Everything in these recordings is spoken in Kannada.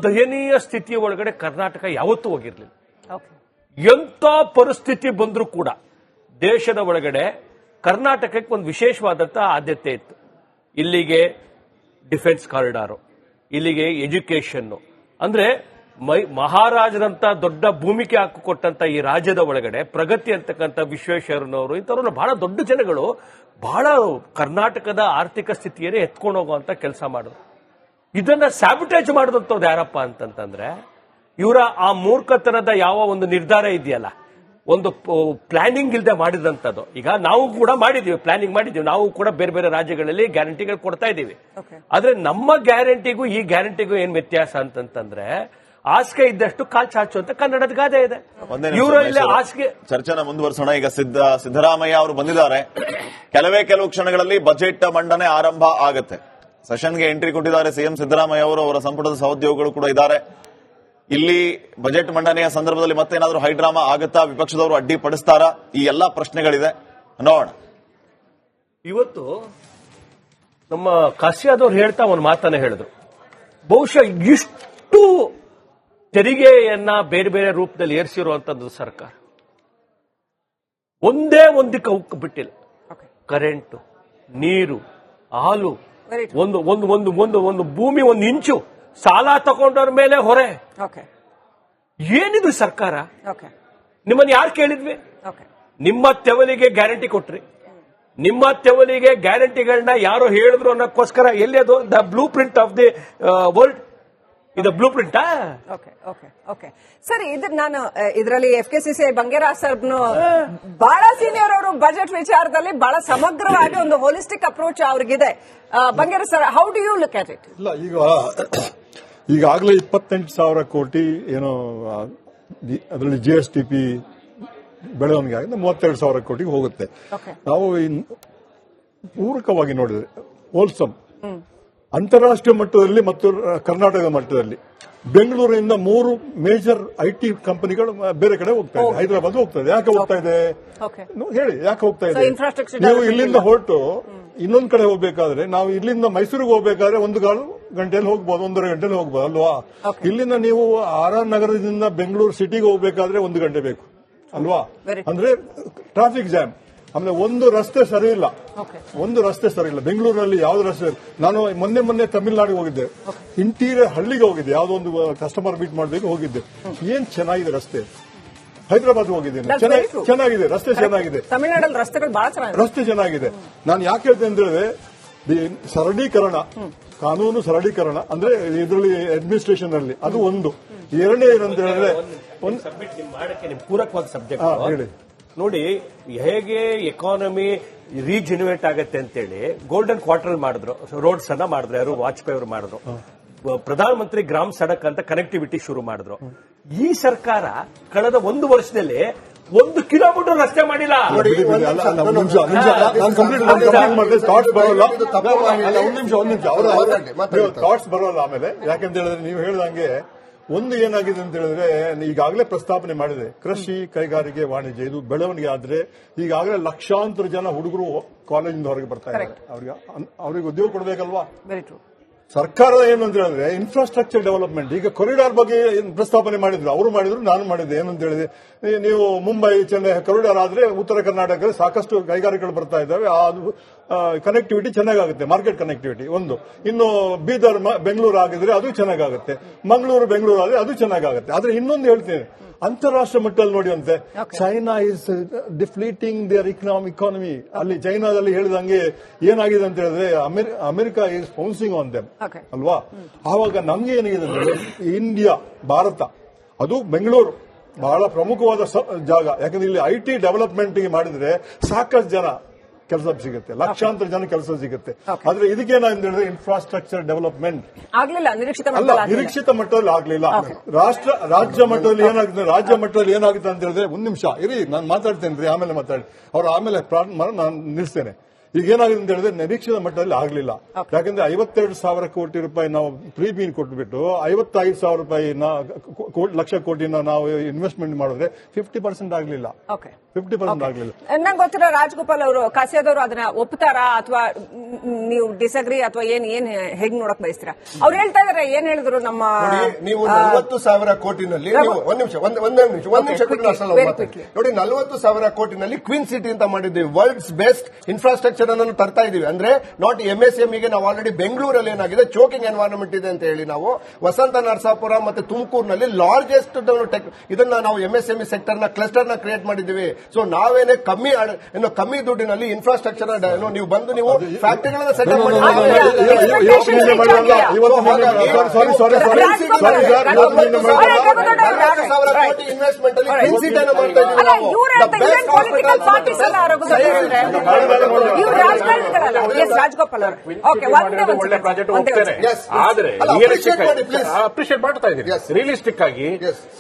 ದಯನೀಯ ಸ್ಥಿತಿಯ ಒಳಗಡೆ ಕರ್ನಾಟಕ ಯಾವತ್ತೂ ಹೋಗಿರ್ಲಿಲ್ಲ. ಎಂಥ ಪರಿಸ್ಥಿತಿ ಬಂದರೂ ಕೂಡ ದೇಶದ ಒಳಗಡೆ ಕರ್ನಾಟಕಕ್ಕೆ ಒಂದು ವಿಶೇಷವಾದಂತಹ ಆದ್ಯತೆ ಇತ್ತು. ಇಲ್ಲಿಗೆ ಡಿಫೆನ್ಸ್ ಕಾರಿಡಾರು, ಇಲ್ಲಿಗೆ ಎಜುಕೇಷನ್, ಅಂದ್ರೆ ಮಹಾರಾಜರಂತ ದೊಡ್ಡ ಭೂಮಿಕೆ ಹಾಕಿಕೊಟ್ಟಂತ ಈ ರಾಜ್ಯದ ಒಳಗಡೆ ಪ್ರಗತಿ ಅಂತಕ್ಕಂಥ ವಿಶ್ವೇಶ್ವರನವರು ಇಂಥವ್ರನ್ನ ಬಹಳ ದೊಡ್ಡ ಜನಗಳು ಬಹಳ ಕರ್ನಾಟಕದ ಆರ್ಥಿಕ ಸ್ಥಿತಿಯನ್ನೇ ಎತ್ಕೊಂಡು ಹೋಗುವಂತ ಕೆಲಸ ಮಾಡಿದ್ರು. ಇದನ್ನ ಸ್ಯಾಬಿಟೇಜ್ ಮಾಡಿದಂಥದ್ದು ಯಾರಪ್ಪ ಅಂತಂತಂದ್ರೆ ಇವರ ಆ ಮೂರ್ಖತನದ ಯಾವ ಒಂದು ನಿರ್ಧಾರ ಇದೆಯಲ್ಲ, ಒಂದು ಪ್ಲಾನಿಂಗ್ ಇಲ್ಲದೆ ಮಾಡಿದಂಥದ್ದು. ಈಗ ನಾವು ಕೂಡ ಮಾಡಿದೀವಿ, ಪ್ಲಾನಿಂಗ್ ಮಾಡಿದೀವಿ, ನಾವು ಕೂಡ ಬೇರೆ ಬೇರೆ ರಾಜ್ಯಗಳಲ್ಲಿ ಗ್ಯಾರಂಟಿಗಳು ಕೊಡ್ತಾ ಇದ್ದೀವಿ. ಆದ್ರೆ ನಮ್ಮ ಗ್ಯಾರಂಟಿಗೂ ಈ ಗ್ಯಾರಂಟಿಗೂ ಏನ್ ವ್ಯತ್ಯಾಸ ಅಂತಂತಂದ್ರೆ ಹಾಸಿಗೆ ಇದ್ದಷ್ಟು ಕಾಲ್ ಚಾಚು ಅಂತ ಕನ್ನಡದ ಗಾದೆ ಇದೆ. ಇವರಲ್ಲಿ ಹಾಸಿಗೆ ಚರ್ಚೆನ ಮುಂದುವರಿಸೋಣ. ಈಗ ಸಿದ್ದರಾಮಯ್ಯ ಅವರು ಬಂದಿದ್ದಾರೆ. ಕೆಲವು ಕ್ಷಣಗಳಲ್ಲಿ ಬಜೆಟ್ ಮಂಡನೆ ಆರಂಭ ಆಗತ್ತೆ. ಸೆಷನ್ಗೆ ಎಂಟ್ರಿ ಕೊಟ್ಟಿದ್ದಾರೆ ಸಿಎಂ ಸಿದ್ದರಾಮಯ್ಯ ಅವರು. ಅವರ ಸಂಪುಟದ ಸಹೋದ್ಯೋಗಿಗಳು ಕೂಡ ಇದ್ದಾರೆ. ಇಲ್ಲಿ ಬಜೆಟ್ ಮಂಡನೆಯ ಸಂದರ್ಭದಲ್ಲಿ ಮತ್ತೇನಾದ್ರೂ ಹೈಡ್ರಾಮಾ ಆಗುತ್ತಾ? ವಿಪಕ್ಷದವರು ಅಡ್ಡಿಪಡಿಸ್ತಾರಾ? ಈ ಎಲ್ಲಾ ಪ್ರಶ್ನೆಗಳಿದೆ, ನೋಡೋಣ. ಇವತ್ತು ನಮ್ಮ ಕಾಸಿಯಾದವ್ರು ಹೇಳ್ತಾ ಒಂದು ಮಾತನ್ನ ಹೇಳಿದ್ರು. ಬಹುಶಃ ಇಷ್ಟು ತೆರಿಗೆಯನ್ನ ಬೇರೆ ಬೇರೆ ರೂಪದಲ್ಲಿ ಏರಿಸಿರುವಂತದ್ದು ಸರ್ಕಾರ ಒಂದೇ ಒಂದಕ್ಕೆ ಉಕ್ಕು ಬಿಟ್ಟಿಲ್ಲ. ಕರೆಂಟು, ನೀರು, ಹಾಲು, ಒಂದು ಒಂದು ಒಂದು ಒಂದು ಒಂದು ಭೂಮಿ, ಒಂದು ಇಂಚು ಸಾಲ ತಗೊಂಡವ್ರ ಮೇಲೆ ಹೊರೆ. ಏನಿದು ಸರ್ಕಾರ? ನಿಮ್ಮನ್ನು ಯಾರು ಕೇಳಿದ್ವಿ? ನಿಮ್ಮ ತೆವಲಿಗೆ ಗ್ಯಾರಂಟಿ ಕೊಟ್ರಿ. ನಿಮ್ಮ ತೆವಲಿಗೆ ಗ್ಯಾರಂಟಿಗಳನ್ನ ಯಾರೋ ಹೇಳಿದ್ರು ಅನ್ನೋಕ್ಕೋಸ್ಕರ ಎಲ್ಲಿ ಅದು the blue print of the world? ಇದು ಬ್ಲೂ ಪ್ರಿಂಟಾ? ಸರಿ, ನಾನು ಇದರಲ್ಲಿ FKCCI ಬಂಗೇರಾಜ್ ಸರ್ನು ಬಹಳ ಸೀನಿಯರ್ ಅವರು ಬಜೆಟ್ ವಿಚಾರದಲ್ಲಿ ಬಹಳ ಸಮಗ್ರವಾಗಿ ಒಂದು ಹೋಲಿಸ್ಟಿಕ್ ಅಪ್ರೋಚ್ ಅವ್ರಿಗಿದೆ. Bangeraj sir, how do you look at it? ಇಲ್ಲ, ಈಗಾಗಲೇ 28,000 ಕೋಟಿ ಏನೋ ಅದರಲ್ಲಿ GSTP ಬೆಳವಣಿಗೆ ಆಗಿದೆ, 32,000 ಕೋಟಿಗೆ ಹೋಗುತ್ತೆ. ನಾವು ಪೂರಕವಾಗಿ ನೋಡಿದ್ರೆ ಹೋಲ್ಸಮ್ ಅಂತಾರಾಷ್ಟ್ರೀಯ ಮಟ್ಟದಲ್ಲಿ ಮತ್ತು ಕರ್ನಾಟಕದ ಮಟ್ಟದಲ್ಲಿ ಬೆಂಗಳೂರಿನಿಂದ 3 ಮೇಜರ್ IT ಕಂಪನಿಗಳು ಬೇರೆ ಕಡೆ ಹೋಗ್ತಾ ಇದೆ. ಹೈದರಾಬಾದ್ ಹೋಗ್ತಾ ಇದೆ. ಯಾಕೆ ಹೋಗ್ತಾ ಇದೆ ಹೇಳಿ? ಯಾಕೆ ಹೋಗ್ತಾ ಇದೆ? ನೀವು ಇಲ್ಲಿಂದ ಹೊರಟು ಇನ್ನೊಂದು ಕಡೆ ಹೋಗ್ಬೇಕಾದ್ರೆ, ನಾವು ಇಲ್ಲಿಂದ ಮೈಸೂರಿಗೆ ಹೋಗ್ಬೇಕಾದ್ರೆ 1 ಗಂಟೆಯಲ್ಲಿ ಹೋಗ್ಬೋದು, 1.5 ಗಂಟೆಯಲ್ಲಿ ಹೋಗ್ಬೋದು ಅಲ್ವಾ? ಇಲ್ಲಿಂದ ನೀವು RR ನಗರದಿಂದ ಬೆಂಗಳೂರು ಸಿಟಿಗೆ ಹೋಗ್ಬೇಕಾದ್ರೆ 1 ಗಂಟೆ ಬೇಕು ಅಲ್ವಾ? ಅಂದ್ರೆ ಟ್ರಾಫಿಕ್ ಜಾಮ್. ಆಮೇಲೆ ಒಂದು ರಸ್ತೆ ಸರಿ ಇಲ್ಲ. ಬೆಂಗಳೂರಿನಲ್ಲಿ ಯಾವ್ದು ರಸ್ತೆ? ನಾನು ಮೊನ್ನೆ ತಮಿಳುನಾಡಿಗೆ ಹೋಗಿದ್ದೆ, ಇಂಟೀರಿಯರ್ ಹಳ್ಳಿಗೆ ಹೋಗಿದ್ದೆ, ಯಾವ್ದೋ ಒಂದು ಕಸ್ಟಮರ್ ಮೀಟ್ ಮಾಡಬೇಕು ಹೋಗಿದ್ದೆ. ಏನ್ ಚೆನ್ನಾಗಿದೆ ರಸ್ತೆ. ಹೈದರಾಬಾದ್ ಹೋಗಿದ್ದೇನೆ, ಚೆನ್ನಾಗಿದೆ ರಸ್ತೆ, ಚೆನ್ನಾಗಿದೆ. ತಮಿಳುನಾಡಲ್ಲಿ ರಸ್ತೆ ಚೆನ್ನಾಗಿದೆ. ನಾನು ಯಾಕೆ ಹೇಳ್ತೇನೆ ಅಂತ ಹೇಳಿದ್ರೆ, ಸರಳೀಕರಣ, ಕಾನೂನು ಸರಳೀಕರಣ ಅಂದ್ರೆ ಇದರಲ್ಲಿ ಅಡ್ಮಿನಿಸ್ಟ್ರೇಷನ್ ಅಲ್ಲಿ ಅದು ಒಂದು. ಎರಡನೇ ಏನಂತ ಹೇಳಿದ್ರೆ ಪೂರಕವಾದ ಸಬ್ಜೆಕ್ಟ್ ಹೇಳಿ ನೋಡಿ, ಹೇಗೆ ಎಕಾನಮಿ ರೀಜೆನ್ಯುವೇಟ್ ಆಗತ್ತೆ ಅಂತೇಳಿ ಗೋಲ್ಡನ್ ಕ್ವಾರ್ಟರ್ ಮಾಡಿದ್ರು, ರೋಡ್ಸ್ ಅನ್ನ ಮಾಡಿದ್ರು, ಯಾರು ವಾಜಪೇಯಿ ಅವರು ಮಾಡಿದ್ರು. ಪ್ರಧಾನಮಂತ್ರಿ ಗ್ರಾಮ್ ಸಡಕ್ ಅಂತ ಕನೆಕ್ಟಿವಿಟಿ ಶುರು ಮಾಡಿದ್ರು. ಈ ಸರ್ಕಾರ ಕಳೆದ 1 ವರ್ಷದಲ್ಲಿ 1 ಕಿಲೋಮೀಟರ್ ರಸ್ತೆ ಮಾಡಿಲ್ಲ. ಥಾಟ್ಸ್ ಬರೋಲ್ಲ ಆಮೇಲೆ. ಯಾಕಂತ ಹೇಳಿದ್ರೆ ನೀವು ಹೇಳಿದಂಗೆ ಒಂದು ಏನಾಗಿದೆ ಅಂತ ಹೇಳಿದ್ರೆ, ಈಗಾಗಲೇ ಪ್ರಸ್ತಾಪನೆ ಮಾಡಿದೆ, ಕೃಷಿ, ಕೈಗಾರಿಕೆ, ವಾಣಿಜ್ಯ ಇದು ಬೆಳವಣಿಗೆ ಆದ್ರೆ ಈಗಾಗಲೇ ಲಕ್ಷಾಂತರ ಜನ ಹುಡುಗರು ಕಾಲೇಜಿಂದ ಹೊರಗೆ ಬರ್ತಾ ಇದ್ದಾರೆ. ಅವ್ರಿಗೆ ಉದ್ಯೋಗ ಕೊಡಬೇಕಲ್ವಾ? ಸರ್ಕಾರ ಏನು ಅಂತ ಹೇಳಿದ್ರೆ ಇನ್ಫ್ರಾಸ್ಟ್ರಕ್ಚರ್ ಡೆವಲಪ್ಮೆಂಟ್. ಈಗ ಕಾರಿಡಾರ್ ಬಗ್ಗೆ ಪ್ರಸ್ತಾಪನೆ ಮಾಡಿದ್ರು, ಅವರು ಮಾಡಿದ್ರು, ನಾನು ಮಾಡಿದ್ದೆ. ಏನಂತ ಹೇಳಿದೆ, ನೀವು ಮುಂಬೈ, ಚೆನ್ನೈ ಕಾರಿಡಾರ್ ಆದ್ರೆ ಉತ್ತರ ಕರ್ನಾಟಕದಲ್ಲಿ ಸಾಕಷ್ಟು ಕೈಗಾರಿಕೆಗಳು ಬರ್ತಾ ಇದ್ದಾವೆ, ಕನೆಕ್ಟಿವಿಟಿ ಚೆನ್ನಾಗುತ್ತೆ, ಮಾರ್ಕೆಟ್ ಕನೆಕ್ಟಿವಿಟಿ ಒಂದು. ಇನ್ನು ಬೀದರ್ ಬೆಂಗಳೂರು ಆಗಿದ್ರೆ ಅದು ಚೆನ್ನಾಗುತ್ತೆ, ಮಂಗಳೂರು ಬೆಂಗಳೂರು ಆದ್ರೆ ಅದು ಚೆನ್ನಾಗುತ್ತೆ. ಆದ್ರೆ ಇನ್ನೊಂದು ಹೇಳ್ತೇನೆ, ಅಂತಾರಾಷ್ಟ್ರೀಯ ಮಟ್ಟದಲ್ಲಿ ನೋಡಿ ಅಂತೆ, ಚೈನಾ ಇಸ್ ಡಿಫ್ಲೀಟಿಂಗ್ ದೇರ್ ಇಕಾನಮಿ. ಅಲ್ಲಿ ಚೈನಾದಲ್ಲಿ ಹೇಳಿದಂಗೆ ಏನಾಗಿದೆ ಅಂತ ಹೇಳಿದ್ರೆ America is bouncing on them ಅಲ್ವಾ? ಆವಾಗ ನಮ್ಗೆ ಏನಾಗಿದೆ ಅಂದ್ರೆ ಇಂಡಿಯಾ, ಭಾರತ, ಅದು ಬೆಂಗಳೂರು ಬಹಳ ಪ್ರಮುಖವಾದ ಜಾಗ. ಯಾಕಂದ್ರೆ ಇಲ್ಲಿ IT ಡೆವಲಪ್ಮೆಂಟ್ ಮಾಡಿದ್ರೆ ಸಾಕಷ್ಟು ಜನ ಕೆಲಸ ಸಿಗುತ್ತೆ, ಲಕ್ಷಾಂತರ ಜನ ಕೆಲಸ ಸಿಗುತ್ತೆ. ಆದ್ರೆ ಇದಕ್ಕೇನಾಗಿದೆ ಹೇಳಿದ್ರೆ ಇನ್ಫ್ರಾಸ್ಟ್ರಕ್ಚರ್ ಡೆವಲಪ್ಮೆಂಟ್ ಆಗಲಿಲ್ಲ, ನಿರೀಕ್ಷಿತ ಮಟ್ಟದಲ್ಲಿ ಆಗಲಿಲ್ಲ. ರಾಜ್ಯ ಮಟ್ಟದಲ್ಲಿ ಏನಾಗುತ್ತೆ ಅಂತ ಹೇಳಿದ್ರೆ, 1 ನಿಮಿಷ ಇರಿ, ನಾನು ಮಾತಾಡ್ತೇನೆ ರೀ, ಆಮೇಲೆ ಮಾತಾಡಿ. ಅವ್ರು ಆಮೇಲೆ ನಾನು ನಿಲ್ಲಿಸ್ತೇನೆ. ಈಗ ಏನಾಗಿದೆ ಅಂತ ಹೇಳಿದ್ರೆ ನಿರೀಕ್ಷಿತ ಮಟ್ಟದಲ್ಲಿ ಆಗಲಿಲ್ಲ. ಯಾಕಂದ್ರೆ 52,000 ಕೋಟಿ ರೂಪಾಯಿ ನಾವು ಪ್ರೀ ಬೀನ್ ಕೊಟ್ಬಿಟ್ಟು 55,000 ಲಕ್ಷ ಕೋಟಿನ ನಾವು ಇನ್ವೆಸ್ಟ್ಮೆಂಟ್ ಮಾಡಿದ್ರೆ 50% ಆಗಲಿಲ್ಲ. 50% ಆಗ್ಲಿಲ್ಲ. ನಂಗೆ ಗೊತ್ತಿರೋ ರಾಜ್ಗೋಪಾಲ್ ಅವರು ಕಾಸಿಯಾದವರು ಅದನ್ನ ಒಪ್ತಾರಾ ಅಥವಾ ನೀವು ಡಿಸಗ್ರಿ ಅಥವಾ ಏನ್ ಹೇಗ್ ನೋಡಕ್ ಬಯಸ್ತೀರಾ? ಅವ್ರು ಹೇಳ್ತಾ ಇದಾರೆ, ಏನ್ ಹೇಳಿದ್ರು ನಮ್ಮ ನೀವು 40,000 ಕೋಟಿನಲ್ಲಿ ಒಂದ್ ನಿಮಿಷ ನೋಡಿ, 40,000 ಕೋಟಿನಲ್ಲಿ ಕ್ವೀನ್ ಸಿಟಿ ಅಂತ ಮಾಡಿದ್ದೀವಿ. ವರ್ಲ್ಡ್ಸ್ ಬೆಸ್ಟ್ ಇನ್ಫ್ರಾಸ್ಟ್ರಕ್ಚರ್ ಅನ್ನು ತರ್ತಾ ಇದೀವಿ. ಅಂದ್ರೆ ನಾಟ್ MSME ನಾವು ಆಲ್ರೆಡಿ ಬೆಂಗಳೂರಲ್ಲಿ ಏನಾಗಿದೆ ಚೋಕಿಂಗ್ ಎನ್ವೈರನ್ಮೆಂಟ್ ಇದೆ ಅಂತ ಹೇಳಿ ನಾವು ವಸಂತ ನರಸಾಪುರ ಮತ್ತೆ ತುಮಕೂರಿನಲ್ಲಿ ಲಾರ್ಜೆಸ್ಟ್ ಇದನ್ನ ನಾವು MSME ಸೆಕ್ಟರ್ ನ ಕ್ಲಸ್ಟರ್ ನ ಕ್ರಿಯೇಟ್ ಮಾಡಿದ್ದೀವಿ. ಸೊ ನಾವೇನೆ ಕಮ್ಮಿ ದುಡ್ಡಿನಲ್ಲಿ ಇನ್ಫ್ರಾಸ್ಟ್ರಕ್ಚರ್ ನೀವು ಬಂದು ನೀವು ಫ್ಯಾಕ್ಟರಿಗಳನ್ನ ಸೆಟಪ್ ಮಾಡಿ ಇನ್ವೆಸ್ಟ್ಮೆಂಟ್ ಅಲ್ಲಿ ಕ್ವೀನ್ ಸಿಟಿ ಅನ್ನು ಮಾಡ್ತಾ ರಾಜ್ಗೋಪಾಲ್ ಅವರು ಒಳ್ಳೆ ಪ್ರಾಜೆಕ್ಟ್ ಹೋಗ್ತೇನೆ, ಆದ್ರೆ ಅಪ್ರಿಷಿಯೇಟ್ ಮಾಡ್ತಾ ಇದ್ದೀನಿ. ರಿಯಲಿಸ್ಟಿಕ್ ಆಗಿ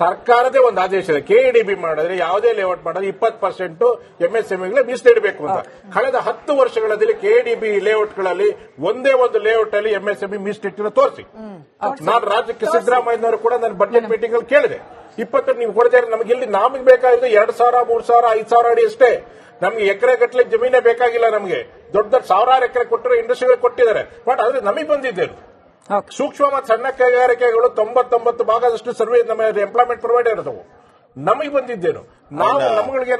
ಸರ್ಕಾರದೇ ಒಂದು ಆದೇಶ ಇದೆ, KEDB ಮಾಡಿದ್ರೆ ಯಾವುದೇ ಲೇಔಟ್ ಮಾಡಿದ್ರೆ 20% MSME ಮೀಸಲಿಡಬೇಕು ಅಂತ. ಕಳೆದ 10 ವರ್ಷಗಳಲ್ಲಿ KEDB ಲೇಔಟ್ಗಳಲ್ಲಿ ಒಂದೇ ಒಂದು ಲೇಔಟ್ ಅಲ್ಲಿ MSME ಮೀಸಲಿಟ್ಟಿನ ತೋರಿಸಿ. ನಾನು ರಾಜ್ಯಕ್ಕೆ ಸಿದ್ದರಾಮಯ್ಯನವರು ಕೂಡ ನನ್ನ ಬಜೆಟ್ ಮೀಟಿಂಗ್ ಅಲ್ಲಿ ಕೇಳಿದೆ, 20 ನೀವು ಕೊಡ್ತಾ ಇದ್ರೆ ನಮಗೆ ಇಲ್ಲಿ ನಮಗೆ ಬೇಕಾಗಿದ್ದು 2,000, 3,000, 5,000 ಅಡಿ ಅಷ್ಟೇ. ನಮ್ಗೆ ಎಕರೆ ಗಟ್ಟಲೆ ಜಮೀನೇ ಬೇಕಾಗಿಲ್ಲ. ನಮಗೆ ದೊಡ್ಡ ಸಾವಿರಾರು ಎಕರೆ ಕೊಟ್ಟರೆ ಇಂಡಸ್ಟ್ರಿಗಳು ಕೊಟ್ಟಿದ್ದಾರೆ. ಬಟ್ ಆದ್ರೆ ನಮಗೆ ಬಂದಿದ್ದೇನು ಸೂಕ್ಷ್ಮ ಮತ್ತು ಸಣ್ಣ ಕೈಗಾರಿಕೆಗಳು 99% ಸರ್ವೆ ನಮ್ಮ ಎಂಪ್ಲಾಯ್ಮೆಂಟ್ ಪ್ರೊವೈಡರ್ ಇರೋದು. ನಮಗೆ ಬಂದಿದ್ದೇನು ನಾವು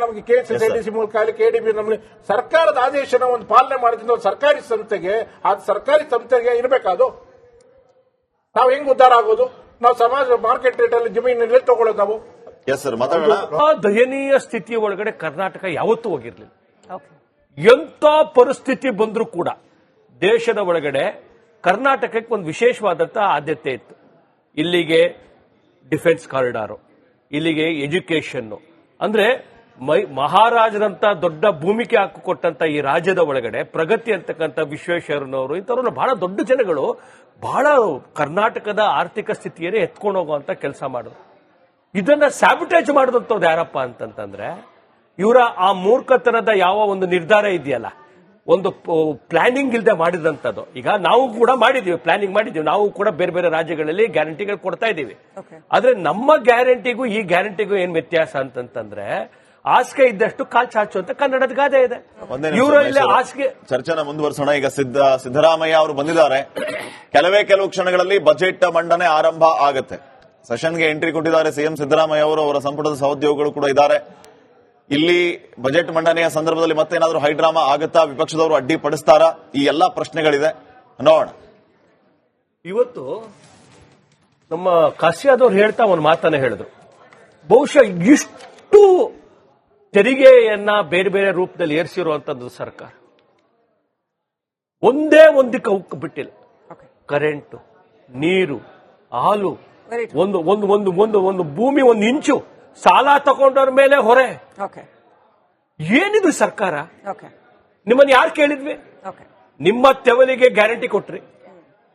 ನಮಗೆ KSSIDC ಮೂಲಕ KEDB ನಮಗೆ ಸರ್ಕಾರದ ಆದೇಶನ ಒಂದು ಪಾಲನೆ ಮಾಡಿದ್ರೆ ಒಂದು ಸರ್ಕಾರಿ ಸಂಸ್ಥೆಗೆ ಅದು ಸರ್ಕಾರಿ ಸಂಸ್ಥೆಗೆ ಇರಬೇಕಾದು. ನಾವು ಹೆಂಗ್ ಉದ್ಧಾರ ಆಗೋದು? ನಾವು ಸಮಾಜ ಮಾರ್ಕೆಟ್ ರೇಟ್ ಅಲ್ಲಿ ಜಮೀನಲ್ಲಿ ತಗೊಳ್ಳೋದು ನಾವು. ಎಸ್ ಸರ್, ಮಾತಾಡೋಣ. ಆ ದಯನೀಯ ಸ್ಥಿತಿಯ ಒಳಗಡೆ ಕರ್ನಾಟಕ ಯಾವತ್ತೂ ಹೋಗಿರ್ಲಿಲ್ಲ. ಎಂತ ಪರಿಸ್ಥಿತಿ ಬಂದರೂ ಕೂಡ ದೇಶದ ಒಳಗಡೆ ಕರ್ನಾಟಕಕ್ಕೆ ಒಂದು ವಿಶೇಷವಾದಂತಹ ಆದ್ಯತೆ ಇತ್ತು. ಇಲ್ಲಿಗೆ ಡಿಫೆನ್ಸ್ ಕಾರಿಡಾರು, ಇಲ್ಲಿಗೆ ಎಜುಕೇಶನ್, ಅಂದ್ರೆ ಮಹಾರಾಜರಂತ ದೊಡ್ಡ ಭೂಮಿಕೆ ಹಾಕಿಕೊಟ್ಟಂತ ಈ ರಾಜ್ಯದ ಒಳಗಡೆ ಪ್ರಗತಿ ಅಂತಕ್ಕಂಥ ವಿಶ್ವೇಶ್ವರನವರು ಇಂಥವ್ರನ್ನ ಬಹಳ ದೊಡ್ಡ ಜನಗಳು ಬಹಳ ಕರ್ನಾಟಕದ ಆರ್ಥಿಕ ಸ್ಥಿತಿಯನ್ನೇ ಎತ್ಕೊಂಡು ಹೋಗುವಂತ ಕೆಲಸ ಮಾಡಿದ್ರು. ಇದನ್ನ ಸ್ಯಾಬಿಟೇಜ್ ಮಾಡಿದಂಥದ್ದು ಯಾರಪ್ಪ ಅಂತಂತಂದ್ರೆ ಇವರ ಆ ಮೂರ್ಖತನದ ಯಾವ ಒಂದು ನಿರ್ಧಾರ ಇದೆಯಲ್ಲ, ಒಂದು ಪ್ಲಾನಿಂಗ್ ಇಲ್ಲದೆ ಮಾಡಿದಂಥದ್ದು. ಈಗ ನಾವು ಕೂಡ ಮಾಡಿದೀವಿ, ಪ್ಲಾನಿಂಗ್ ಮಾಡಿದೀವಿ, ನಾವು ಕೂಡ ಬೇರೆ ಬೇರೆ ರಾಜ್ಯಗಳಲ್ಲಿ ಗ್ಯಾರಂಟಿಗಳು ಕೊಡ್ತಾ ಇದ್ದೀವಿ. ಆದ್ರೆ ನಮ್ಮ ಗ್ಯಾರಂಟಿಗೂ ಈ ಗ್ಯಾರಂಟಿಗೂ ಏನ್ ವ್ಯತ್ಯಾಸ ಅಂತಂತಂದ್ರೆ ಹಾಸಿಗೆ ಇದ್ದಷ್ಟು ಕಾಲ್ ಚಾಚು ಅಂತ ಕನ್ನಡದ ಗಾದೆ ಇದೆ. ಇವರಲ್ಲಿ ಹಾಸಿಗೆ ಚರ್ಚೆನ ಮುಂದುವರಿಸೋಣ. ಈಗ ಸಿದ್ದರಾಮಯ್ಯ ಅವರು ಬಂದಿದ್ದಾರೆ. ಕೆಲವು ಕ್ಷಣಗಳಲ್ಲಿ ಬಜೆಟ್ ಮಂಡನೆ ಆರಂಭ ಆಗತ್ತೆ. ಸೆಷನ್ಗೆ ಎಂಟ್ರಿ ಕೊಟ್ಟಿದ್ದಾರೆ ಸಿಎಂ ಸಿದ್ದರಾಮಯ್ಯ ಅವರು. ಅವರ ಸಂಪುಟದ ಸಹೋದ್ಯೋಗಿಗಳು ಕೂಡ ಇದ್ದಾರೆ. ಇಲ್ಲಿ ಬಜೆಟ್ ಮಂಡನೆಯ ಸಂದರ್ಭದಲ್ಲಿ ಮತ್ತೇನಾದ್ರೂ ಹೈಡ್ರಾಮಾ ಆಗುತ್ತಾ? ವಿಪಕ್ಷದವರು ಅಡ್ಡಿಪಡಿಸ್ತಾರಾ? ಈ ಎಲ್ಲಾ ಪ್ರಶ್ನೆಗಳಿದೆ, ನೋಡೋಣ. ಇವತ್ತು ನಮ್ಮ ಕಾಸಿಯಾದವ್ರು ಹೇಳ್ತಾ ಒಂದು ಮಾತನ್ನ ಹೇಳಿದ್ರು, ಬಹುಶಃ ಇಷ್ಟು ತೆರಿಗೆಯನ್ನ ಬೇರೆ ಬೇರೆ ರೂಪದಲ್ಲಿ ಏರಿಸಿರುವಂತದ್ದು ಸರ್ಕಾರ ಒಂದೇ ಒಂದಕ್ಕೆ ಉಕ್ಕು ಬಿಟ್ಟಿಲ್ಲ. ಕರೆಂಟು, ನೀರು, ಹಾಲು, ಒಂದು ಒಂದು ಒಂದು ಒಂದು ಒಂದು ಭೂಮಿ 1 ಇಂಚು ಸಾಲ ತಗೊಂಡವ್ರ ಮೇಲೆ ಹೊರೆ. ಏನಿದು ಸರ್ಕಾರ? ನಿಮ್ಮನ್ನು ಯಾರು ಕೇಳಿದ್ವಿ? ನಿಮ್ಮ ತೆವಲಿಗೆ ಗ್ಯಾರಂಟಿ ಕೊಟ್ರಿ.